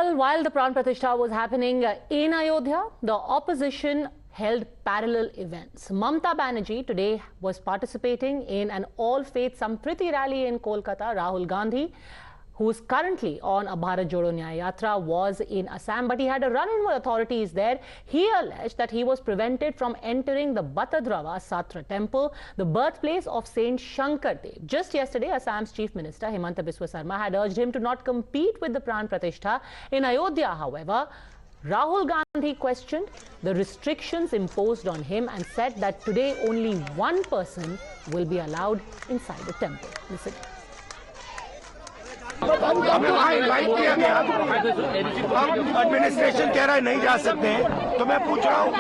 Well, while the Pran Pratishtha was happening in Ayodhya, the opposition held parallel events. Mamata Banerjee today was participating in an All Faith Sampriti rally in Kolkata. Rahul Gandhi, who is currently on a Bharat Jodo Yatra, was in Assam, but he had a run-in with authorities there. He alleged that he was prevented from entering the Batadrava Satra temple, the birthplace of Saint Shankardev. Just yesterday, Assam's Chief Minister Himanta Biswa Sarma had urged him to not compete with the Pran Pratishtha. In Ayodhya, however, Rahul Gandhi questioned the restrictions imposed on him and said that today only one person will be allowed inside the temple. Listen. Administration कह रहा है नहीं जा सकते हैं, तो मैं पूछ रहा हूँ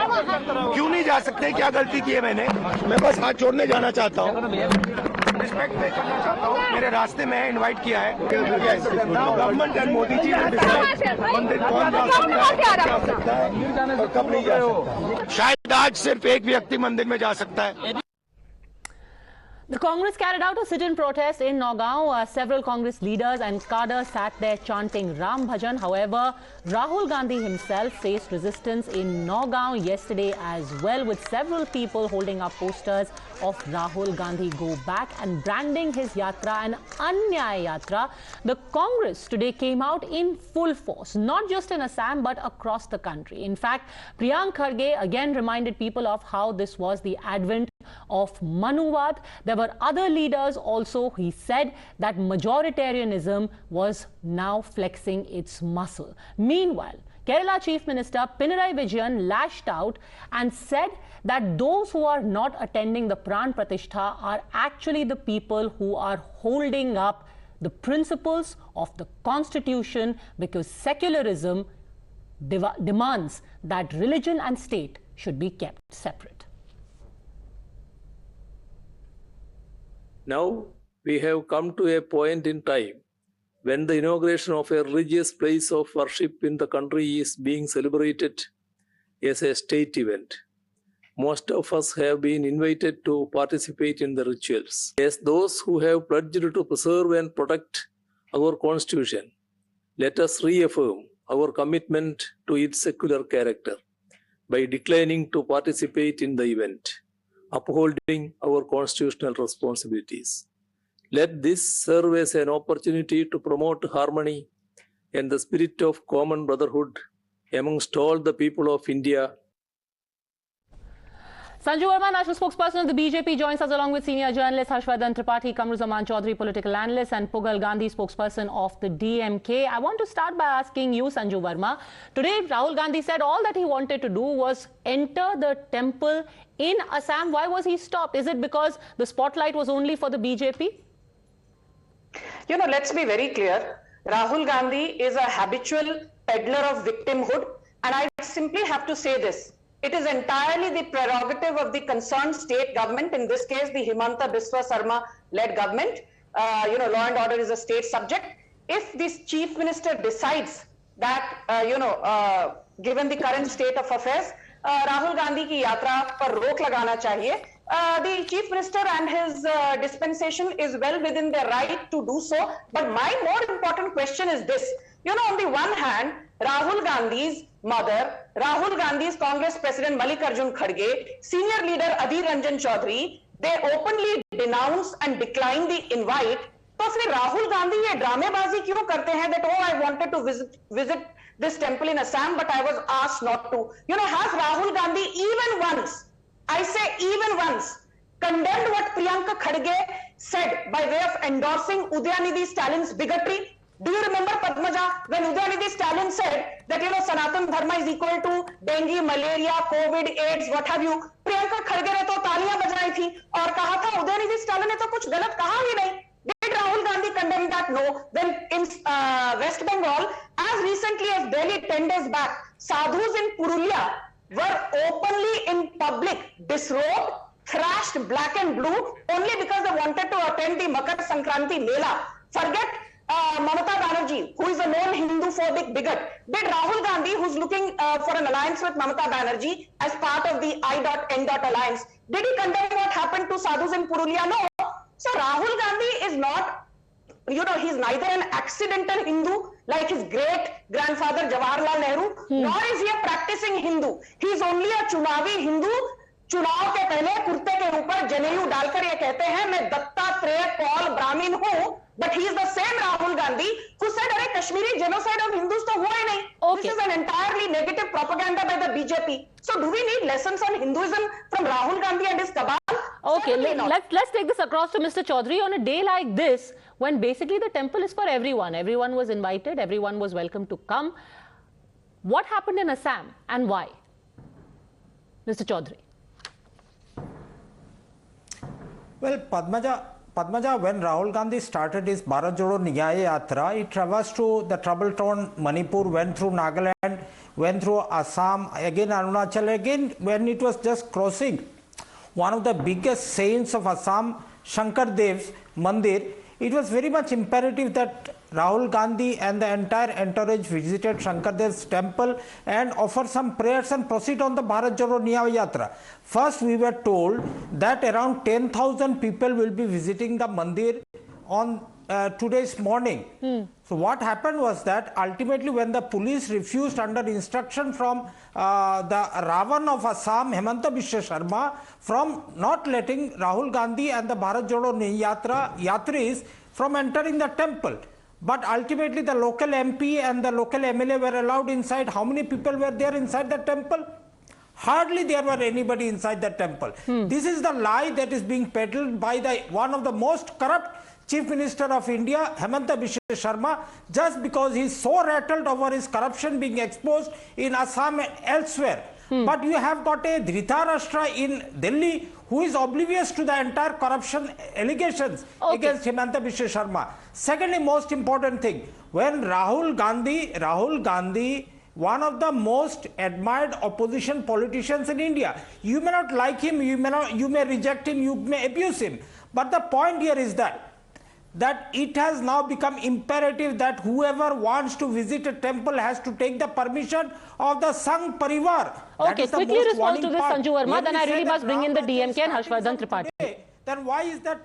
क्यों नहीं जा सकते, क्या गलती की है मैंने? मैं बस हाथ जोड़ने जाना चाहता हूँ, रिस्पेक्ट पे करना चाहता हूँ। मेरे रास्ते में इनवाइट किया है गवर्नमेंट एंड मोदी जी ने डिसाइड मंदिर कौन जा सकता है और कब नहीं जा सकता। शायद आज सिर्फ एक व्यक्ति मंदिर में जा सकता है। The Congress carried out a sit-in protest in Nagaon. Several Congress leaders and cadres sat there chanting Ram Bhajan. However, Rahul Gandhi himself faced resistance in Nagaon yesterday as well, with several people holding up posters of Rahul Gandhi Go Back and branding his yatra an Anyaya Yatra. The Congress today came out in full force, not just in Assam but across the country. In fact, Priyank Kharge again reminded people of how this was the advent of Manuvad. There were other leaders also. He said that majoritarianism was now flexing its muscle. Meanwhile, Kerala Chief Minister Pinarayi Vijayan lashed out and said that those who are not attending the Pran Pratishtha are actually the people who are holding up the principles of the Constitution, because secularism demands that religion and state should be kept separate. Now we have come to a point in time when the inauguration of a religious place of worship in the country is being celebrated as a state event. Most of us have been invited to participate in the rituals. As those who have pledged to preserve and protect our Constitution, let us reaffirm our commitment to its secular character by declining to participate in the event, upholding our constitutional responsibilities. Let this serve as an opportunity to promote harmony and the spirit of common brotherhood amongst all the people of India. Sanju Verma, national spokesperson of the BJP, joins us along with senior journalist Harshvardhan Tripathi, Kamruzaman Chaudhary, political analyst, and Pugal Gandhi, spokesperson of the DMK. I want to start by asking you, Sanju Verma. Today, Rahul Gandhi said all that he wanted to do was enter the temple in Assam. Why was he stopped? Is it because the spotlight was only for the BJP? You know, let's be very clear. Rahul Gandhi is a habitual peddler of victimhood, and I simply have to say this. It is entirely the prerogative of the concerned state government, in this case the Himanta Biswa Sarma-led government. Law and order is a state subject. If this chief minister decides that, given the current state of affairs, Rahul Gandhi ki yatra par rok lagana chahiye, the chief minister and his dispensation is well within their right to do so. But my more important question is this. You know, on the one hand, Rahul Gandhi's mother, Rahul Gandhi's Congress President Mallikarjun Kharge, senior leader Adhir Ranjan Chaudhary, they openly denounce and decline the invite. तो फिर राहुल गांधी ये ड्रामेबाजी क्यों करते हैं that oh, I wanted to visit this temple in Assam but I was asked not to. You know, has Rahul Gandhi even once, I say even once, condemned what Priyanka Kharge said by way of endorsing Udayanithi Stalin's bigotry? Do you remember, Padmaja, when Udayanithi Stalin said that, you know, Sanatan Dharma is equal to dengue, malaria, COVID, AIDS, what have you? Priyanka Kharge ne to taaliyan bajai thi aur kaha tha Udayanithi Stalin ne to kuch galat kaha hi nahi. Did Rahul Gandhi condemn that? No. Then in West Bengal, as recently as Delhi 10 days back, sadhus in Purulia were openly in public disrobed, thrashed black and blue only because they wanted to attend the Makar Sankranti Mela. Forget Mamata Banerjee, who is a known Hindu-phobic bigot. Did Rahul Gandhi, who's looking for an alliance with Mamata Banerjee as part of the I.N. alliance, did he condemn what happened to sadhus in Purulia? No. So Rahul Gandhi is not he's neither an accidental Hindu like his great grandfather Jawaharlal Nehru, nor is he a practicing Hindu. He is only a chunavi Hindu. चुनाव के पहले कुर्ते के ऊपर जनेऊ डालकर ये कहते हैं मैं दत्तात्रेय कौल ब्राह्मण हूं, but he is the same Rahul Gandhi who said अरे कश्मीरी genocide of Hindus तो हुआ ही नहीं. Okay. This is an entirely negative propaganda by the BJP. So do we need lessons on Hinduism from Rahul Gandhi and his cabal? Okay, let's take this across to Mr. Chaudhary. On a day like this, when basically the temple is for everyone, everyone was invited, everyone was welcome to come. What happened in Assam and why? Mr. Chaudhary. Well, Padmaja, when Rahul Gandhi started his Bharat Jodo Yatra, he traversed to the trouble-torn Manipur, went through Nagaland, went through Assam, again Arunachal, again when it was just crossing one of the biggest saints of Assam, Shankardev's Mandir, it was very much imperative that Rahul Gandhi and the entire entourage visited Shankardev's temple and offer some prayers and proceed on the Bharat Jodo Yatra. First, we were told that around 10,000 people will be visiting the Mandir on today's morning. So what happened was that ultimately when the police refused under instruction from the Ravan of Assam, Hemanta Biswa Sharma, from not letting Rahul Gandhi and the Bharat Jodo Yatris from entering the temple. But ultimately the local MP and the local MLA were allowed inside. How many people were there inside the temple? Hardly there were anybody inside the temple. This is the lie that is being peddled by one of the most corrupt Chief Minister of India, Hemanta Biswa Sharma, just because he is so rattled over his corruption being exposed in Assam and elsewhere. But you have got a Dhritarashtra in Delhi who is oblivious to the entire corruption allegations against Hemanta Biswa Sharma. Secondly, most important thing, when Rahul Gandhi, one of the most admired opposition politicians in India, you may not like him, you may reject him, you may abuse him. But the point here is that it has now become imperative that whoever wants to visit a temple has to take the permission of the Sangh Parivar. Okay, quickly respond to this, Sanju Verma, then I really must bring in the DMK and Harshvardhan Tripathi. Then why is there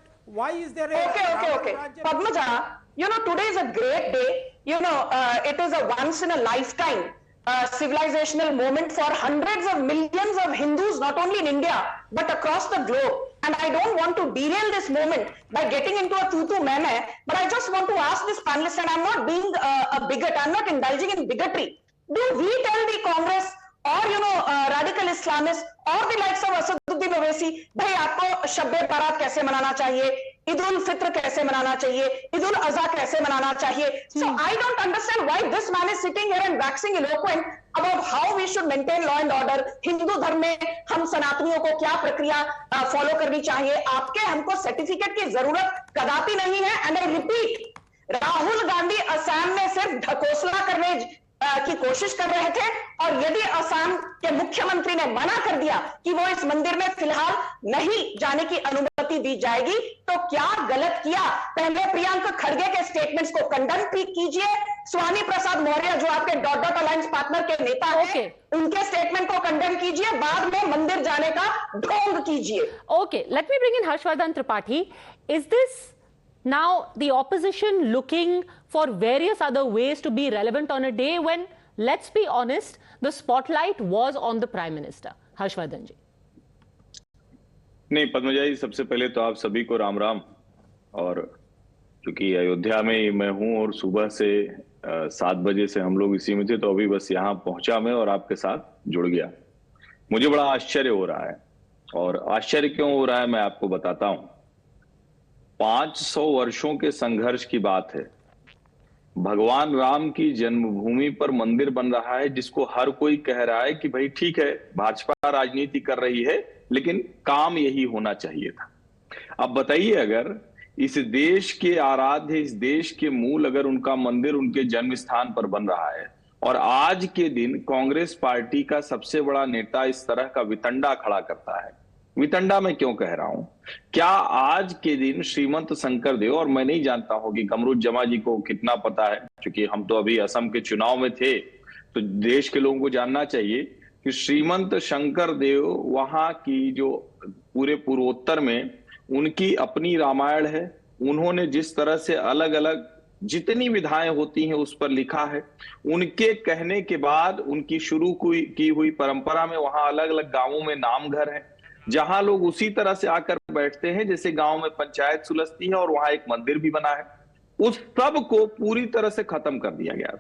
a... Okay. Padmaja, today is a great day. It is a once in a lifetime civilizational moment for hundreds of millions of Hindus, not only in India, but across the globe. And I don't want to derail this moment by getting into a tu-tu meh-meh, but I just want to ask this panelist, and I'm not being a bigot, I'm not indulging in bigotry. Do we tell the Congress or, radical Islamists or the likes of Asaduddin Owaisi, bhai aapko Shab-e-Barat kaise manana chahiye, Eid-ul-Fitr kaise manana chahiye, Eid-ul-Azha kaise manana chahiye. So I don't understand why this man is sitting here and waxing eloquent about how we should maintain law and order. Hindu धर्म में हम सनातनियों को क्या प्रक्रिया follow करनी चाहिए, आपके हमको सर्टिफिकेट की जरूरत कदापि नहीं है. And I repeat, Rahul Gandhi Assam में सिर्फ ढकोसला करने की कोशिश कर रहे थे, और यदि असम के मुख्यमंत्री ने मना कर दिया कि वो इस मंदिर में फिलहाल नहीं जाने की अनुमति दी जाएगी, तो क्या गलत किया? पहले प्रियंका खड़गे के स्टेटमेंट्स को कंडेम कीजिए, स्वामी प्रसाद मौर्य जो आपके डॉट अलायंस पार्टनर के नेता हैं, उनके स्टेटमेंट को कंडेम कीजिए, बाद में मंदिर जाने का ढोंग कीजिए. Okay, let me bring in Harshvardhan Tripathi. Is this now the opposition looking for various other ways to be relevant on a day when, let's be honest, the spotlight was on the Prime Minister? Harshvardhan ji. नहीं, पद्मजा जी, सबसे पहले तो आप सभी को राम राम. और क्योंकि अयोध्या में मैं हूं और सुबह से 7 बजे से हम लोग इसी में थे, तो अभी बस यहाँ पहुंचा मैं और आपके साथ जुड़ गया. मुझे बड़ा आश्चर्य हो रहा है, और आश्चर्य क्यों हो रहा है मैं आपको बताता हूं. 500 वर्षों के संघर्ष की बात है. भगवान राम की जन्मभूमि पर मंदिर बन रहा है, जिसको हर कोई कह रहा है कि भाई ठीक है, भाजपा राजनीति कर रही है, लेकिन काम यही होना चाहिए था. अब बताइए, अगर इस देश के आराध्य, इस देश के मूल, अगर उनका मंदिर उनके जन्म स्थान पर बन रहा है, और आज के दिन कांग्रेस पार्टी का सबसे बड़ा नेता इस तरह का वितंडा खड़ा करता है. वितंडा मैं क्यों कह रहा हूं? क्या आज के दिन श्रीमंत शंकरदेव, और मैं नहीं जानता हूं कि कमरुद्दीन जमा जी को कितना पता है, क्योंकि हम तो अभी असम के चुनाव में थे, तो देश के लोगों को जानना चाहिए कि श्रीमंत शंकरदेव वहां की जो पूरे पूर्वोत्तर में उनकी अपनी रामायण है, उन्होंने जिस तरह से अलग अलग जितनी विधाएं होती हैं उस पर लिखा है, उनके कहने के बाद उनकी शुरू की हुई परंपरा में वहां अलग अलग गांवों में नाम घर है, जहां लोग उसी तरह से आकर बैठते हैं जैसे गांव में पंचायत सुलझती है, और वहां एक मंदिर भी बना है। उस सब को पूरी तरह से खत्म कर दिया गया।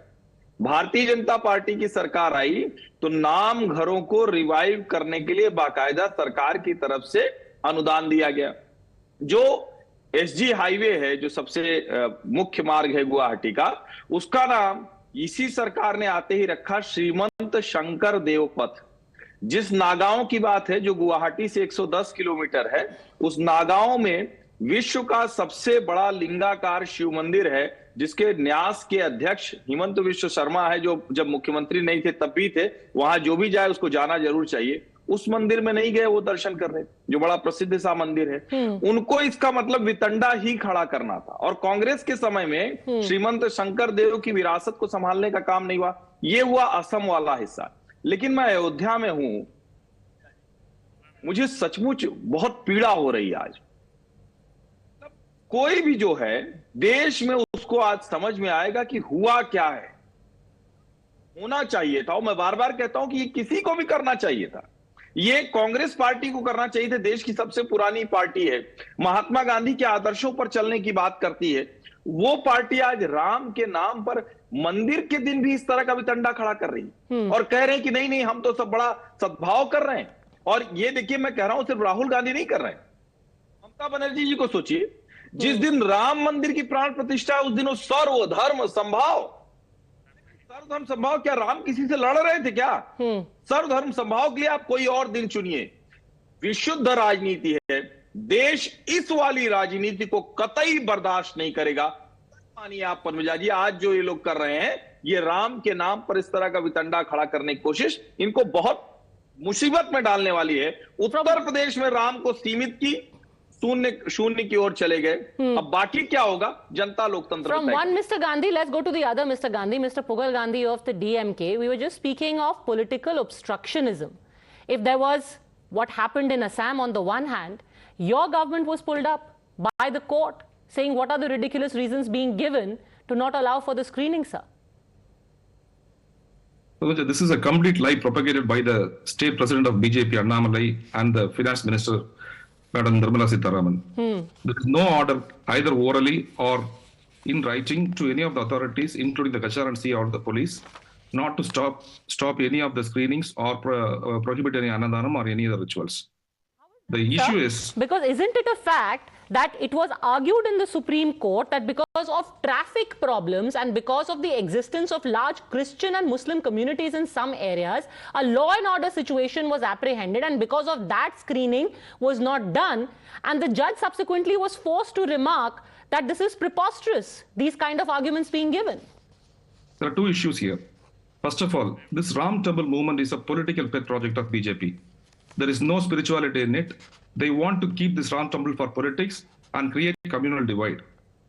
भारतीय जनता पार्टी की सरकार आई तो नाम घरों को रिवाइव करने के लिए बाकायदा सरकार की तरफ से अनुदान दिया गया। जो एसजी हाईवे है, जो सबसे मुख्य मार्ग है गुवाहाटी का, उसका नाम इसी सरकार ने आते ही रखा श्रीमंत शंकर देव पथ। जिस नागांव की बात है, जो गुवाहाटी से 110 किलोमीटर है, उस नागांव में विश्व का सबसे बड़ा लिंगाकार शिव मंदिर है, जिसके न्यास के अध्यक्ष हिमंत विश्व शर्मा है, जो जब मुख्यमंत्री नहीं थे तब भी थे। वहां जो भी जाए उसको जाना जरूर चाहिए। उस मंदिर में नहीं गए वो दर्शन करने, जो बड़ा प्रसिद्ध सा मंदिर है। उनको इसका मतलब वितंडा ही खड़ा करना था, और कांग्रेस के समय में श्रीमंत शंकर देव की विरासत को संभालने का काम नहीं हुआ। ये हुआ असम वाला हिस्सा। लेकिन मैं अयोध्या में हूं, मुझे सचमुच बहुत पीड़ा हो रही है आज। कोई भी जो है देश में, उसको आज समझ में आएगा कि हुआ क्या है। होना चाहिए था, और मैं बार बार कहता हूं कि ये किसी को भी करना चाहिए था। ये कांग्रेस पार्टी को करना चाहिए था, देश की सबसे पुरानी पार्टी है, महात्मा गांधी के आदर्शों पर चलने की बात करती है। वो पार्टी आज राम के नाम पर मंदिर के दिन भी इस तरह का वितंडा खड़ा कर रही है, और कह रहे हैं कि नहीं नहीं हम तो सब बड़ा सद्भाव कर रहे हैं। और ये देखिए, मैं कह रहा हूं सिर्फ राहुल गांधी नहीं कर रहे हैं, ममता बनर्जी जी को सोचिए, जिस दिन राम मंदिर की प्राण प्रतिष्ठा है उस दिन वो सर्वधर्म संभाव क्या राम किसी से लड़ रहे थे क्या? सर्वधर्म संभाव के लिए आप कोई और दिन चुनिए। विशुद्ध राजनीति है, देश इस वाली राजनीति को कतई बर्दाश्त नहीं करेगा। मानिए आप पद्मजा जी, आज जो ये लोग कर रहे हैं, ये राम के नाम पर इस तरह का वितंडा खड़ा करने की कोशिश इनको बहुत मुसीबत में डालने वाली है। उत्तर प्रदेश में राम को सीमित की, शून्य की ओर चले गए। अब बाकी क्या होगा, जनता लोकतंत्र। From one Mr. Gandhi, let's go to the other Mr. Gandhi, Mr. Pugal Gandhi of the DMK. We were just speaking of political obstructionism. If there was what happened in Assam on the one hand, your government was pulled up by the court saying what are the ridiculous reasons being given to not allow for the screening, sir? This is a complete lie propagated by the state president of BJP, Annamalai, and the finance minister, Madam Nirmala Sitharaman. There is no order either orally or in writing to any of the authorities, including the Kachar and C or the police, not to stop any of the screenings or prohibit any Annadanam or any other rituals. The issue is... Because isn't it a fact that it was argued in the Supreme Court that because of traffic problems and because of the existence of large Christian and Muslim communities in some areas, a law and order situation was apprehended, and because of that screening was not done, and the judge subsequently was forced to remark that this is preposterous, these kind of arguments being given? There are two issues here. First of all, this Ram Temple movement is a political pet project of BJP. There is no spirituality in it. They want to keep this Ram Temple for politics and create a communal divide.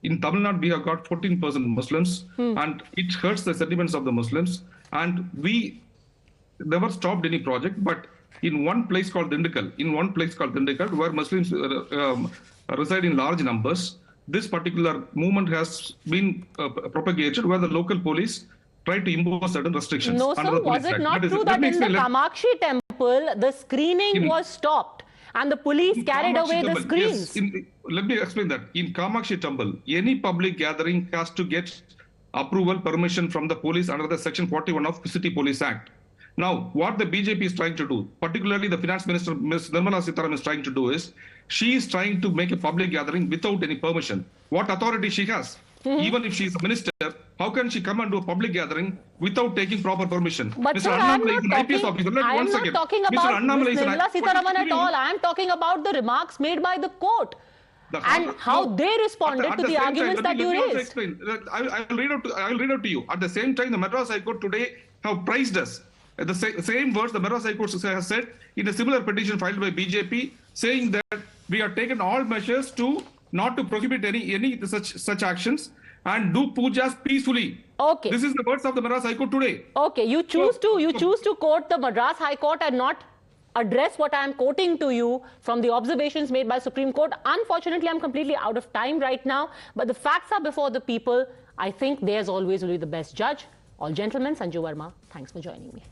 In Tamil Nadu, we have got 14% Muslims, and it hurts the sentiments of the Muslims. And we never stopped any project, but in one place called Dindigul, where Muslims reside in large numbers, this particular movement has been propagated, where the local police tried to impose certain restrictions. No, sir, was it not true that in the Kamakshi temple, the screening was stopped and the police carried away the screens? Yes, let me explain that. In Kamakshi temple, any public gathering has to get approval, permission from the police under the Section 41 of City Police Act. Now, what the BJP is trying to do, particularly the Finance Minister, Ms. Nirmala Sitharaman, is trying to do is, she is trying to make a public gathering without any permission. What authority she has? Even if she is a minister, how can she come and do a public gathering without taking proper permission? But Mr. sir, I am not talking about Ms. Nirmala Sitharaman at all. I am talking about the remarks made by the court and how they responded to the arguments that you raised. I will read out to you. At the same time, the Madras High Court today have praised us. The same words the Madras High Court has said in a similar petition filed by BJP, saying that we have taken all measures to not to prohibit any such actions and do pujas peacefully. Okay. This is the words of the Madras High Court today. Okay, you choose to quote the Madras High Court and not address what I am quoting to you from the observations made by Supreme Court. Unfortunately, I'm completely out of time right now, but the facts are before the people. I think theirs always will be the best judge. All gentlemen, Sanju Verma, thanks for joining me.